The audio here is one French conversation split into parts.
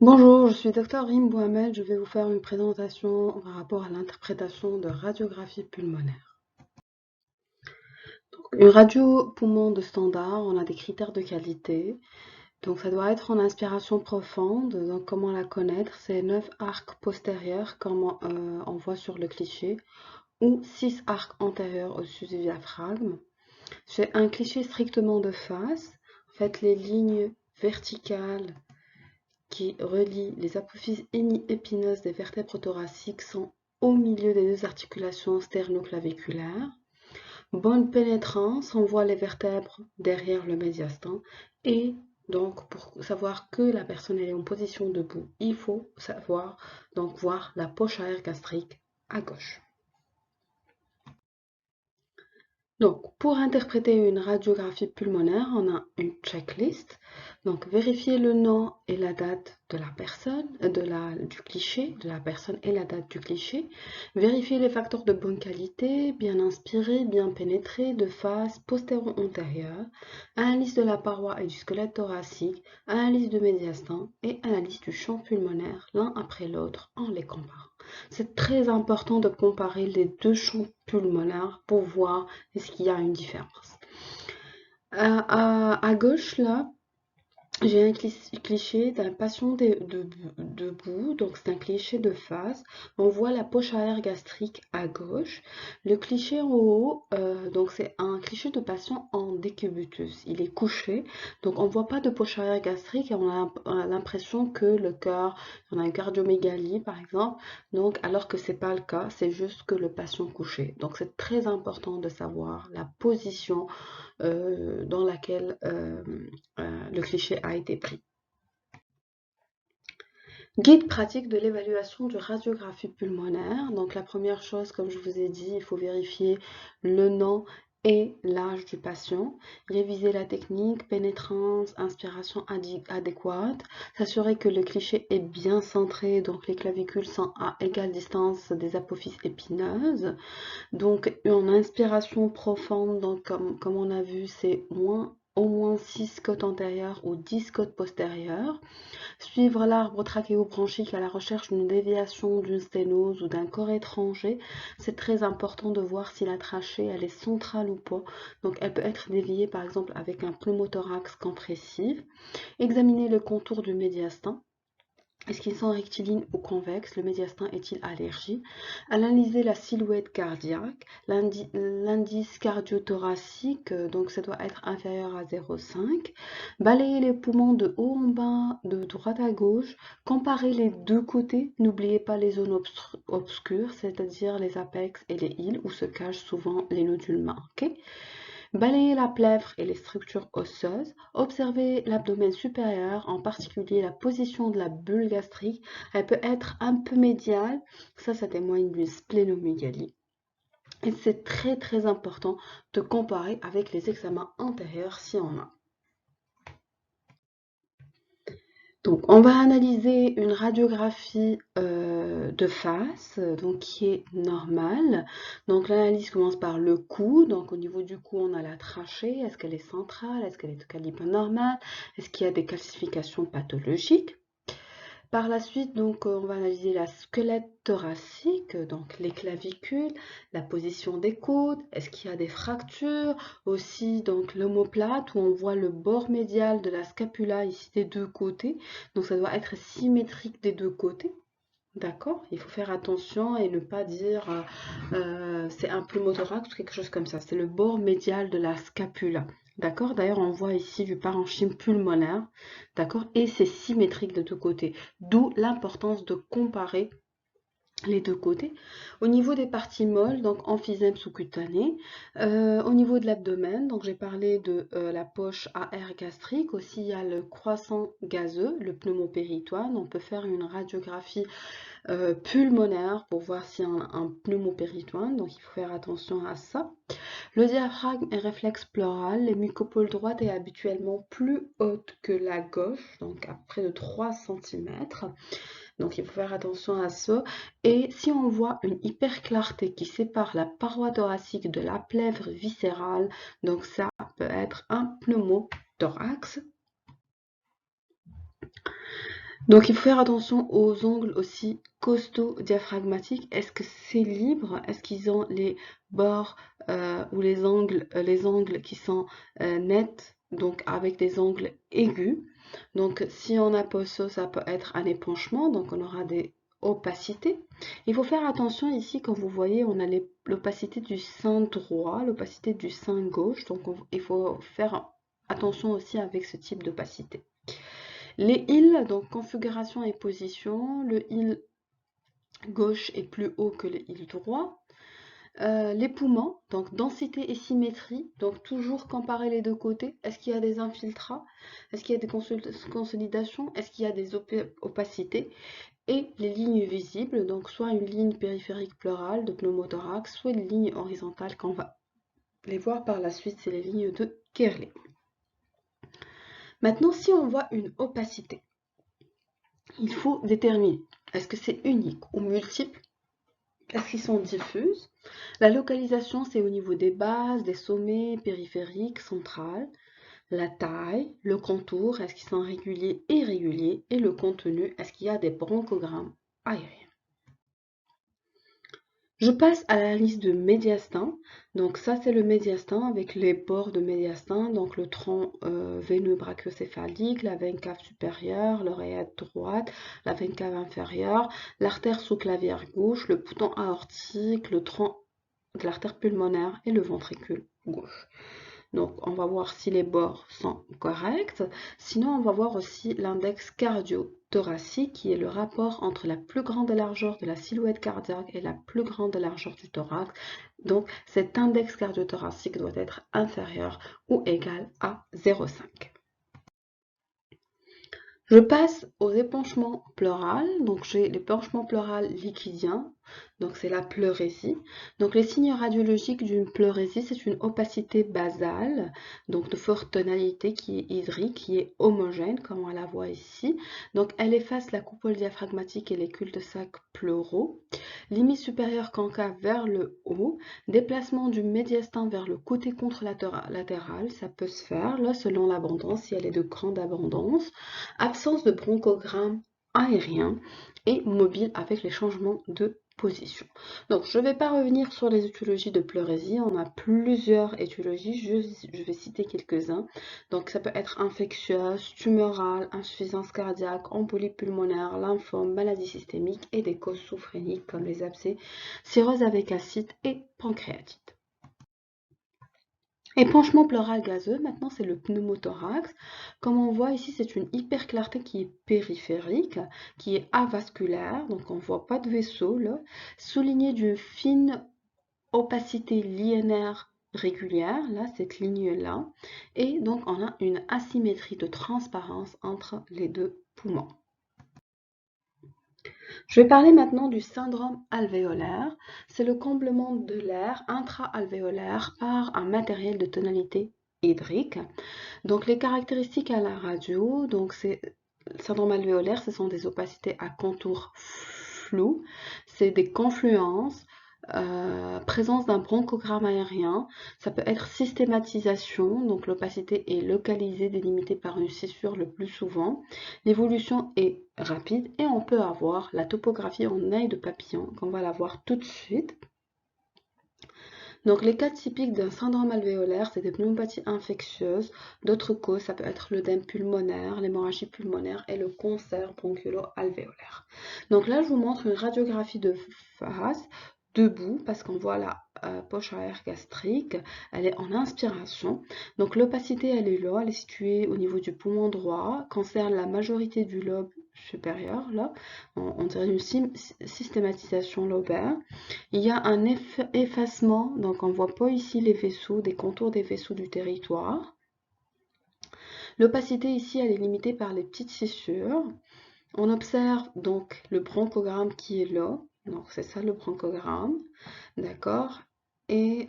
Bonjour, je suis Dr Rim Mohamed. Je vais vous faire une présentation par rapport à l'interprétation de radiographie pulmonaire. Une radio poumon de standard, on a des critères de qualité. Donc ça doit être en inspiration profonde. Donc comment la connaître? C'est 9 arcs postérieurs comme on voit sur le cliché ou 6 arcs antérieurs au-dessus du diaphragme. J'ai un cliché strictement de face. En fait, les lignes verticales qui relient les apophyses épineuses des vertèbres thoraciques sont au milieu des deux articulations sternoclaviculaires. Bonne pénétrance, on voit les vertèbres derrière le médiastin. Et donc, pour savoir que la personne est en position debout, il faut savoir donc voir la poche à air gastrique à gauche. Donc, pour interpréter une radiographie pulmonaire, on a une checklist. Donc, vérifier le nom et la date de la personne, du cliché, de la personne et la date du cliché. Vérifier les facteurs de bonne qualité, bien inspiré, bien pénétré, de face, postéro-antérieure. Analyse de la paroi et du squelette thoracique. Analyse du médiastin et analyse du champ pulmonaire, l'un après l'autre, en les comparant. C'est très important de comparer les deux champs pulmonaires pour voir est-ce qu'il y a une différence. À gauche, là, j'ai un cliché d'un patient debout, donc c'est un cliché de face. On voit la poche à air gastrique à gauche. Le cliché en haut, donc c'est un cliché de patient en décubitus. Il est couché, donc on ne voit pas de poche à air gastrique et on a l'impression que le cœur, on a une cardiomégalie par exemple, donc alors que c'est pas le cas, c'est juste que le patient couché. Donc c'est très important de savoir la position dans laquelle le cliché a été pris. Guide pratique de l'évaluation de radiographie pulmonaire. Donc la première chose, comme je vous ai dit, il faut vérifier le nom et l'âge du patient, réviser la technique, pénétrance, inspiration adéquate, s'assurer que le cliché est bien centré, donc les clavicules sont à égale distance des apophyses épineuses. Donc en inspiration profonde, donc comme on a vu, c'est au moins 6 côtes antérieures ou 10 côtes postérieures. Suivre l'arbre trachéobronchique à la recherche d'une déviation d'une sténose ou d'un corps étranger. C'est très important de voir si la trachée elle est centrale ou pas. Donc elle peut être déviée par exemple avec un pneumothorax compressif. Examiner le contour du médiastin. Est-ce qu'ils sont rectilignes ou convexes? Le médiastin est-il allergique? Analyser la silhouette cardiaque, l'indice cardiothoracique, donc ça doit être inférieur à 0,5. Balayer les poumons de haut en bas, de droite à gauche. Comparer les deux côtés. N'oubliez pas les zones obscures, c'est-à-dire les apex et les îles où se cachent souvent les nodules mains. Okay. Balayer la plèvre et les structures osseuses. Observer l'abdomen supérieur, en particulier la position de la bulle gastrique. Elle peut être un peu médiale. Ça témoigne d'une splénomégalie. Et c'est très très important de comparer avec les examens antérieurs si on a. Donc, on va analyser une radiographie de face, donc qui est normale. Donc, l'analyse commence par le cou. Donc, au niveau du cou, on a la trachée. Est-ce qu'elle est centrale? Est-ce qu'elle est de calibre normal? Est-ce qu'il y a des calcifications pathologiques? Par la suite, donc, on va analyser la squelette thoracique, donc les clavicules, la position des côtes, est-ce qu'il y a des fractures, aussi donc l'omoplate où on voit le bord médial de la scapula ici des deux côtés, donc ça doit être symétrique des deux côtés. D'accord, il faut faire attention et ne pas dire c'est un pneumothorax ou quelque chose comme ça. C'est le bord médial de la scapula. D'accord, d'ailleurs on voit ici du parenchyme pulmonaire. D'accord, et c'est symétrique de deux côtés. D'où l'importance de comparer les deux côtés. Au niveau des parties molles, donc emphysème sous-cutané. Au niveau de l'abdomen, donc j'ai parlé de la poche à air gastrique. Aussi, il y a le croissant gazeux, le pneumopéritoine. On peut faire une radiographie pulmonaire pour voir s'il y a un pneumopéritoine, donc il faut faire attention à ça. Le diaphragme est réflexe pleural, les mucopoles droite est habituellement plus haute que la gauche, donc à près de 3 cm. Donc il faut faire attention à ça. Et si on voit une hyperclarté qui sépare la paroi thoracique de la plèvre viscérale, donc ça peut être un pneumothorax. Donc il faut faire attention aux ongles aussi costauds diaphragmatiques. Est-ce que c'est libre? Est-ce qu'ils ont les bords ou les angles qui sont nets, donc avec des angles aigus? Donc si on a ça, ça peut être un épanchement, donc on aura des opacités. Il faut faire attention ici, quand vous voyez, on a l'opacité du sein droit, l'opacité du sein gauche, donc il faut faire attention aussi avec ce type d'opacité. Les îles, donc configuration et position, le île gauche est plus haut que le île droit. Les poumons, donc densité et symétrie, donc toujours comparer les deux côtés. Est-ce qu'il y a des infiltrats? Est-ce qu'il y a des consolidations? Est-ce qu'il y a des opacités? Et les lignes visibles, donc soit une ligne périphérique pleurale de pneumothorax, soit une ligne horizontale qu'on va les voir par la suite, c'est les lignes de Kerley. Maintenant, si on voit une opacité, il faut déterminer, est-ce que c'est unique ou multiple? Est-ce qu'ils sont diffuses? La localisation, c'est au niveau des bases, des sommets, périphériques, centrales. La taille, le contour, est-ce qu'ils sont réguliers et irréguliers? Et le contenu, est-ce qu'il y a des bronchogrammes aériens? Je passe à la liste de médiastin. Donc ça, c'est le médiastin avec les bords de médiastin, donc le tronc veineux brachiocéphalique, la veine cave supérieure, l'oreillette droite, la veine cave inférieure, l'artère sous-clavière gauche, le bouton aortique, le tronc de l'artère pulmonaire et le ventricule gauche. Donc, on va voir si les bords sont corrects. Sinon, on va voir aussi l'index cardio-thoracique, qui est le rapport entre la plus grande largeur de la silhouette cardiaque et la plus grande largeur du thorax. Donc, cet index cardio-thoracique doit être inférieur ou égal à 0,5. Je passe aux épanchements pleurales. Donc, j'ai l'épanchement pleural liquidien. Donc, c'est la pleurésie. Donc, les signes radiologiques d'une pleurésie, c'est une opacité basale, donc de forte tonalité qui est hydrique, qui est homogène, comme on la voit ici. Donc, elle efface la coupole diaphragmatique et les cul-de-sac pleuraux. Limite supérieure concave vers le haut. Déplacement du médiastin vers le côté contralatéral, ça peut se faire, là, selon l'abondance, si elle est de grande abondance. Absence de bronchogramme aérien et mobile avec les changements de position. Donc, je ne vais pas revenir sur les étiologies de pleurésie. On a plusieurs étiologies. Je vais citer quelques-uns. Donc, ça peut être infectieuse, tumorale, insuffisance cardiaque, embolie pulmonaire, lymphome, maladie systémique et des causes sophréniques comme les abcès, cirrhose avec acide et pancréatite. Épanchement pleural gazeux, maintenant c'est le pneumothorax. Comme on voit ici, c'est une hyperclarté qui est périphérique, qui est avasculaire, donc on ne voit pas de vaisseau là, souligné d'une fine opacité linéaire régulière, là, cette ligne-là, et donc on a une asymétrie de transparence entre les deux poumons. Je vais parler maintenant du syndrome alvéolaire. C'est le comblement de l'air intra-alvéolaire par un matériel de tonalité hydrique. Donc les caractéristiques à la radio, donc c'est le syndrome alvéolaire, ce sont des opacités à contours flous, c'est des confluences, présence d'un bronchogramme aérien, ça peut être systématisation, donc l'opacité est localisée, délimitée par une scissure le plus souvent. L'évolution est rapide et on peut avoir la topographie en œil de papillon, qu'on va la voir tout de suite. Donc les cas typiques d'un syndrome alvéolaire, c'est des pneumopathies infectieuses. D'autres causes, ça peut être l'œdème pulmonaire, l'hémorragie pulmonaire et le cancer bronchiolo-alvéolaire. Donc là, je vous montre une radiographie de face, debout, parce qu'on voit la poche à air gastrique, elle est en inspiration. Donc l'opacité, elle est là, elle est située au niveau du poumon droit, concerne la majorité du lobe supérieur, là, on dirait une systématisation lobaire. Il y a un effacement, donc on ne voit pas ici les vaisseaux, des contours des vaisseaux du territoire. L'opacité ici, elle est limitée par les petites fissures. On observe donc le bronchogramme qui est là, donc c'est ça le bronchogramme, d'accord? Et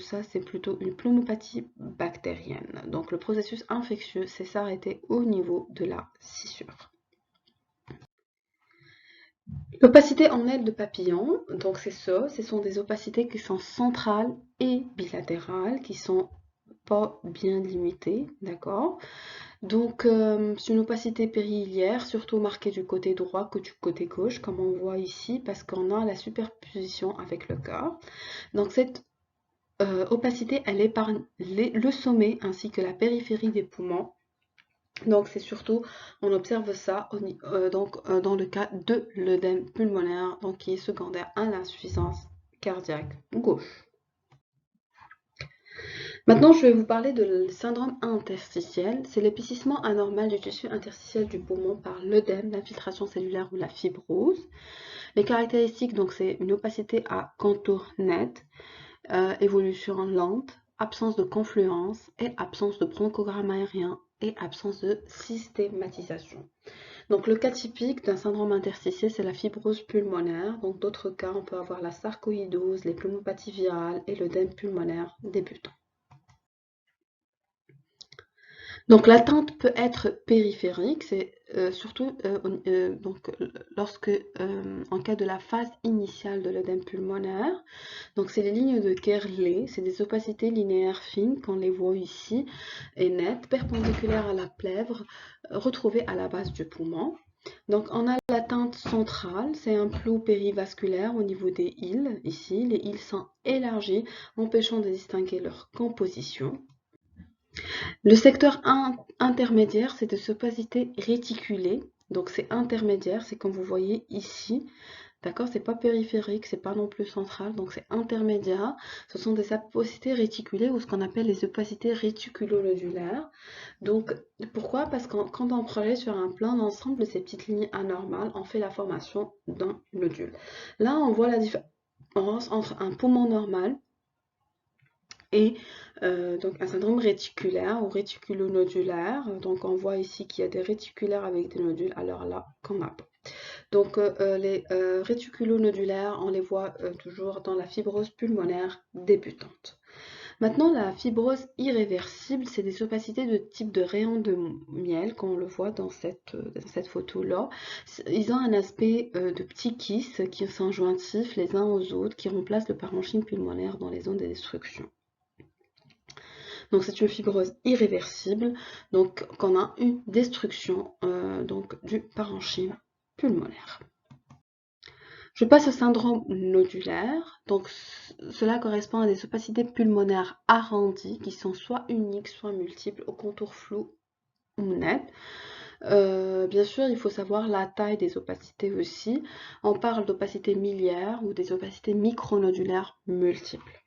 ça c'est plutôt une pneumopathie bactérienne. Donc le processus infectieux s'est s'arrêter au niveau de la scissure. L'opacité en aile de papillon, donc c'est ça, ce sont des opacités qui sont centrales et bilatérales, qui sont pas bien limitées, d'accord? Donc, c'est une opacité périliaire, surtout marquée du côté droit que du côté gauche, comme on voit ici, parce qu'on a la superposition avec le corps. Donc, cette opacité, elle épargne le sommet ainsi que la périphérie des poumons. Donc, c'est surtout, on observe ça dans le cas de l'œdème pulmonaire, donc qui est secondaire à l'insuffisance cardiaque gauche. Maintenant, je vais vous parler de syndrome interstitiel. C'est l'épaississement anormal du tissu interstitiel du poumon par l'œdème, l'infiltration cellulaire ou la fibrose. Les caractéristiques, donc, c'est une opacité à contour net, évolution lente, absence de confluence et absence de bronchogramme aérien et absence de systématisation. Donc, le cas typique d'un syndrome interstitiel, c'est la fibrose pulmonaire. Donc, d'autres cas, on peut avoir la sarcoïdose, les pneumopathies virales et l'œdème pulmonaire débutant. Donc l'atteinte peut être périphérique, c'est surtout lorsque en cas de la phase initiale de l'œdème pulmonaire. Donc c'est les lignes de Kerley, c'est des opacités linéaires fines qu'on les voit ici et nettes, perpendiculaires à la plèvre, retrouvées à la base du poumon. Donc on a l'atteinte centrale, c'est un flou périvasculaire au niveau des îles ici. Les îles sont élargies, empêchant de distinguer leur composition. Le secteur intermédiaire, c'est des opacités réticulées. Donc c'est intermédiaire, c'est comme vous voyez ici. D'accord, c'est pas périphérique, c'est pas non plus central, donc c'est intermédiaire. Ce sont des opacités réticulées ou ce qu'on appelle les opacités réticulonodulaires. Donc pourquoi? Parce que quand on projette sur un plan d'ensemble de ces petites lignes anormales, on fait la formation d'un nodule. Là, on voit la différence entre un poumon normal et donc un syndrome réticulaire ou réticulonodulaire. Donc on voit ici qu'il y a des réticulaires avec des nodules, alors là qu'on n'a pas. Donc les réticulonodulaires, on les voit toujours dans la fibrose pulmonaire débutante. Maintenant, la fibrose irréversible, c'est des opacités de type de rayon de miel, comme on le voit dans cette photo-là. Ils ont un aspect de petits kystes qui sont jointifs les uns aux autres, qui remplacent le parenchyme pulmonaire dans les zones de destruction. Donc c'est une fibrose irréversible, donc qu'on a une destruction du parenchyme pulmonaire. Je passe au syndrome nodulaire. Donc cela correspond à des opacités pulmonaires arrondies qui sont soit uniques, soit multiples, au contour flou ou net. Bien sûr, il faut savoir la taille des opacités aussi. On parle d'opacité miliaire ou des opacités micronodulaires multiples.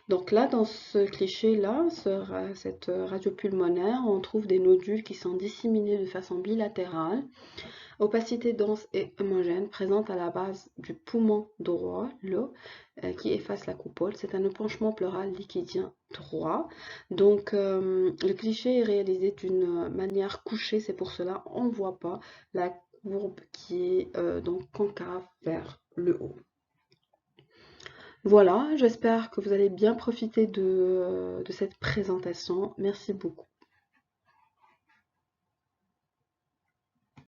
Donc là, dans ce cliché-là, cette radio pulmonaire, on trouve des nodules qui sont disséminés de façon bilatérale. Opacité dense et homogène, présente à la base du poumon droit, l'eau, qui efface la coupole. C'est un épanchement pleural liquidien droit. Donc le cliché est réalisé d'une manière couchée, c'est pour cela on ne voit pas la courbe qui est donc concave vers le haut. Voilà, j'espère que vous allez bien profiter de cette présentation. Merci beaucoup.